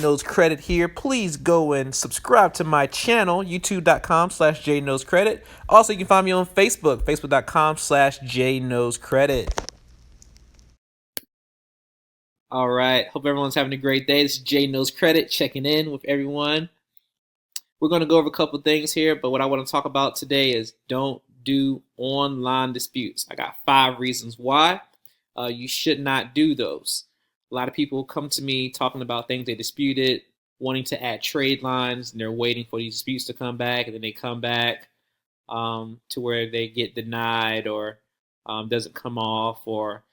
Knows Credit here. Please go and subscribe to my channel, youtube.com/JKnowsCredit. Also, you can find me on Facebook, facebook.com/JKnowsCredit. All right. Hope everyone's having a great day. This is Jay Knows Credit checking in with everyone. We're going to go over a couple things here, but what I want to talk about today is don't do online disputes. I got 5 reasons why you should not do those. A lot of people come to me talking about things they disputed, wanting to add trade lines, and they're waiting for these disputes to come back, and then they come back to where they get denied or doesn't come off, or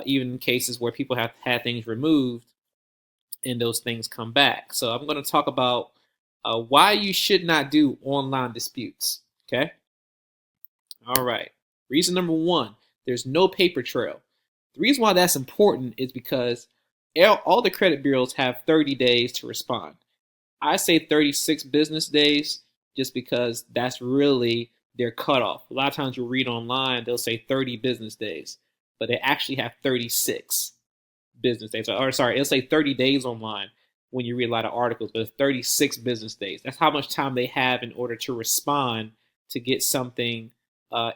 even cases where people have had things removed and those things come back. So I'm going to talk about why you should not do online disputes. Okay. All right. Reason number 1, there's no paper trail. The reason why that's important is because all the credit bureaus have 30 days to respond. I say 36 business days just because that's really their cutoff. A lot of times you'll read online, they'll say 30 business days, but they actually have 36 business days. Or sorry, it'll say 30 days online when you read a lot of articles, but it's 36 business days. That's how much time they have in order to respond to get something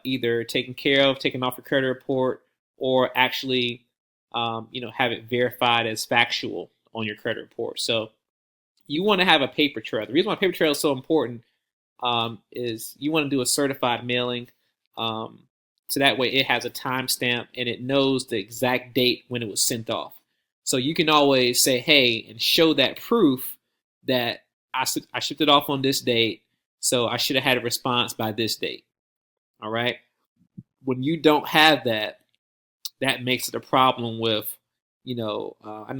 either taken care of, taken off your credit report, or actually have it verified as factual on your credit report. So you want to have a paper trail. The reason why paper trail is so important is you want to do a certified mailing. So that way it has a timestamp and it knows the exact date when it was sent off. So you can always say, hey, and show that proof that I shipped it off on this date, so I should have had a response by this date. All right. When you don't have that, that makes it a problem with, I know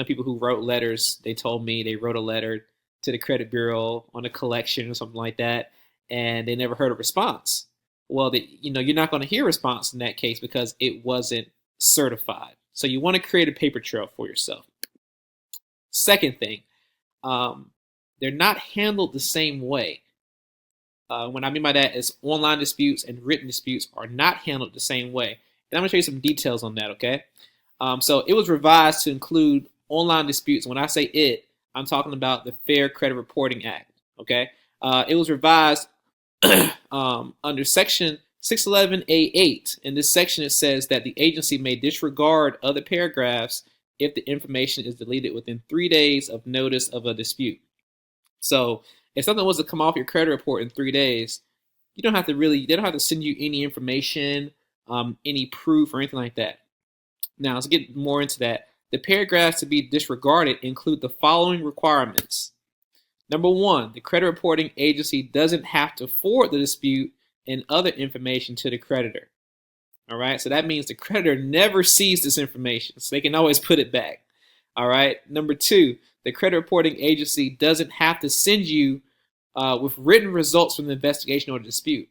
people who wrote letters. They told me they wrote a letter to the credit bureau on a collection or something like that, and they never heard a response. Well, you're not going to hear a response in that case because it wasn't certified. So you want to create a paper trail for yourself. Second thing, they're not handled the same way. What I mean by that is online disputes and written disputes are not handled the same way. And I'm going to show you some details on that, okay? So it was revised to include online disputes. When I say it, I'm talking about the Fair Credit Reporting Act, okay? It was revised under Section 611A8. In this section, it says that the agency may disregard other paragraphs if the information is deleted within 3 days of notice of a dispute. So if something was to come off your credit report in 3 days, they don't have to send you any information, any proof or anything like that. Now, let's get more into that. The paragraphs to be disregarded include the following requirements. Number 1, the credit reporting agency doesn't have to forward the dispute and other information to the creditor. All right, so that means the creditor never sees this information, so they can always put it back. All right, number 2, the credit reporting agency doesn't have to send you with written results from the investigation or dispute.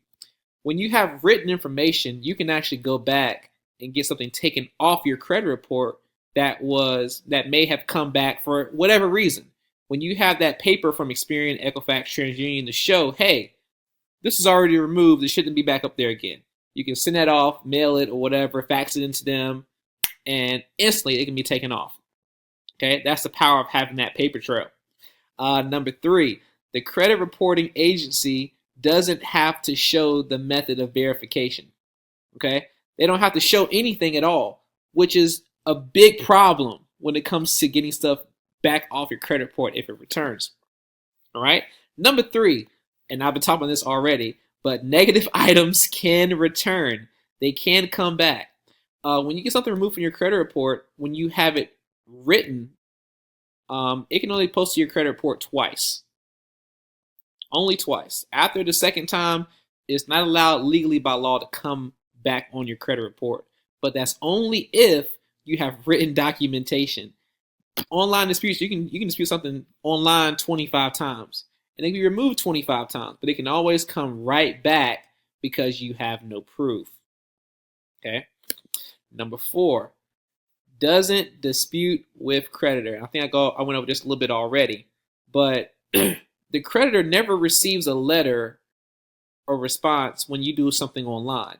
When you have written information, you can actually go back and get something taken off your credit report that may have come back for whatever reason. When you have that paper from Experian, Equifax, TransUnion to show, hey, this is already removed, it shouldn't be back up there again. You can send that off, mail it or whatever, fax it into them, and instantly it can be taken off. Okay, that's the power of having that paper trail. Number 3, the credit reporting agency doesn't have to show the method of verification. Okay, they don't have to show anything at all, which is a big problem when it comes to getting stuff back off your credit report if it returns. All right. Number 3, and I've been talking about this already, but negative items can return. They can come back. When you get something removed from your credit report, when you have it written, it can only post to your credit report twice. Only twice. After the second time, it's not allowed legally by law to come back on your credit report. But that's only if you have written documentation. Online disputes, you can dispute something online 25 times. And they can be removed 25 times. But it can always come right back because you have no proof. Okay. Number 4, doesn't dispute with creditor. I think I went over this a little bit already. But the creditor never receives a letter or response when you do something online.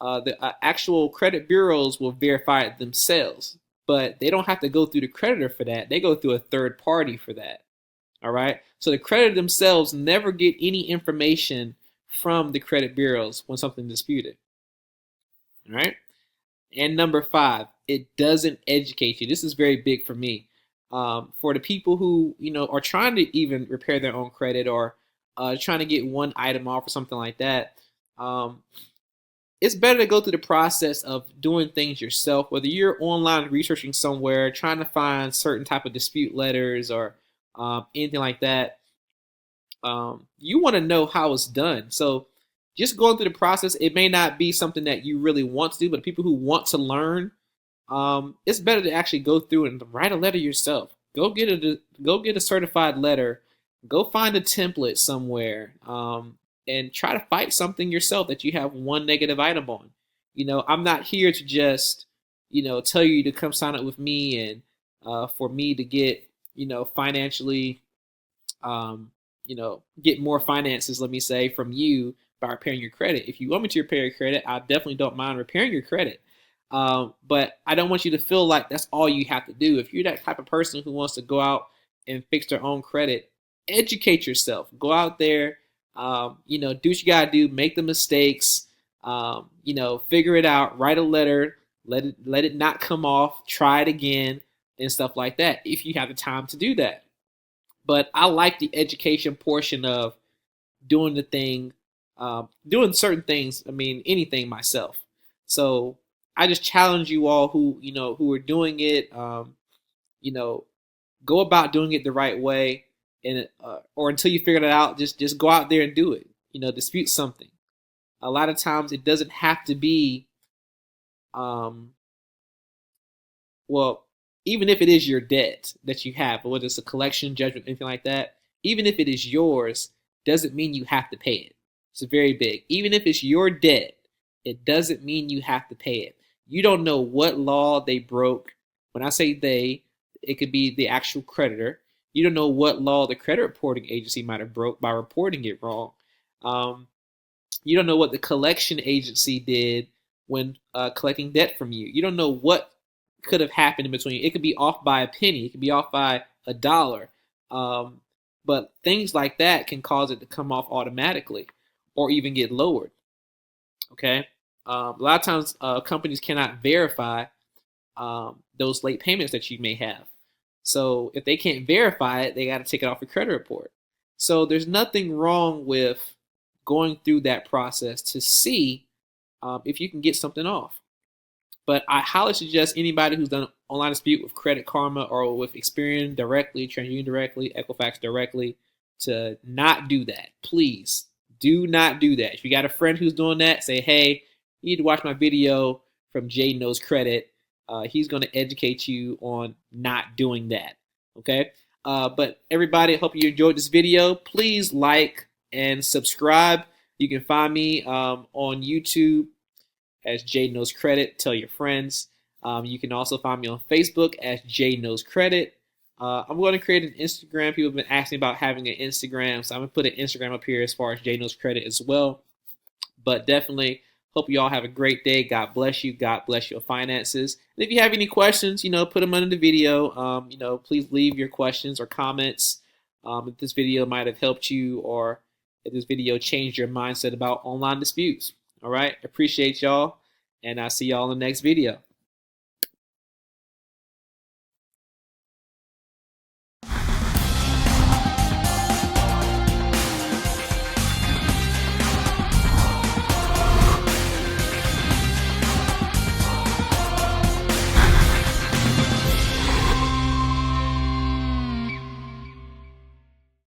The actual credit bureaus will verify it themselves. but they don't have to go through the creditor for that. They go through a third party for that. All right. So the creditor themselves never get any information from the credit bureaus when something's disputed. All right. And number 5, it doesn't educate you. This is very big for me. For the people who are trying to even repair their own credit or trying to get one item off or something like that, it's better to go through the process of doing things yourself. Whether you're online researching somewhere, trying to find certain type of dispute letters or anything like that, you want to know how it's done. So just going through the process, it may not be something that you really want to do, but people who want to learn, it's better to actually go through and write a letter yourself. Go get a certified letter. Go find a template somewhere, and try to fight something yourself that you have one negative item on. I'm not here to just tell you to come sign up with me and for me to get financially get more finances, let me say, from you by repairing your credit. If you want me to repair your credit, I definitely don't mind repairing your credit. But I don't want you to feel like that's all you have to do. If you're that type of person who wants to go out and fix their own credit, educate yourself. Go out there, do what you gotta do, make the mistakes, figure it out, write a letter, let it not come off, try it again, and stuff like that, if you have the time to do that. But I like the education portion of doing the thing, doing certain things. I mean, anything myself. So I just challenge you all who are doing it, go about doing it the right way, and or until you figure it out, just go out there and do it. Dispute something. A lot of times it doesn't have to be, well, even if it is your debt that you have, whether it's a collection, judgment, anything like that, even if it is yours, doesn't mean you have to pay it. It's very big. Even if it's your debt, it doesn't mean you have to pay it. You don't know what law they broke. When I say they, it could be the actual creditor. You don't know what law the credit reporting agency might have broke by reporting it wrong. You don't know what the collection agency did when collecting debt from you. You don't know what could have happened in between. It could be off by a penny. It could be off by $1. But things like that can cause it to come off automatically or even get lowered. Okay. A lot of times companies cannot verify those late payments that you may have. So if they can't verify it, they got to take it off your credit report. So there's nothing wrong with going through that process to see if you can get something off. But I highly suggest anybody who's done online dispute with Credit Karma or with Experian directly, TransUnion directly, Equifax directly, to not do that. Please do not do that. If you got a friend who's doing that, say, hey, you need to watch my video from Jay Knows Credit. He's going to educate you on not doing that. Okay? But everybody, I hope you enjoyed this video. Please like and subscribe. You can find me on YouTube as Jay Knows Credit. Tell your friends. You can also find me on Facebook as Jay Knows Credit. I'm going to create an Instagram. People have been asking about having an Instagram, so I'm going to put an Instagram up here as far as Jay Knows Credit as well. But definitely hope you all have a great day. God bless you. God bless your finances. And if you have any questions, put them under the video. Please leave your questions or comments. If this video might have helped you or if this video changed your mindset about online disputes. All right. Appreciate y'all. And I'll see y'all in the next video.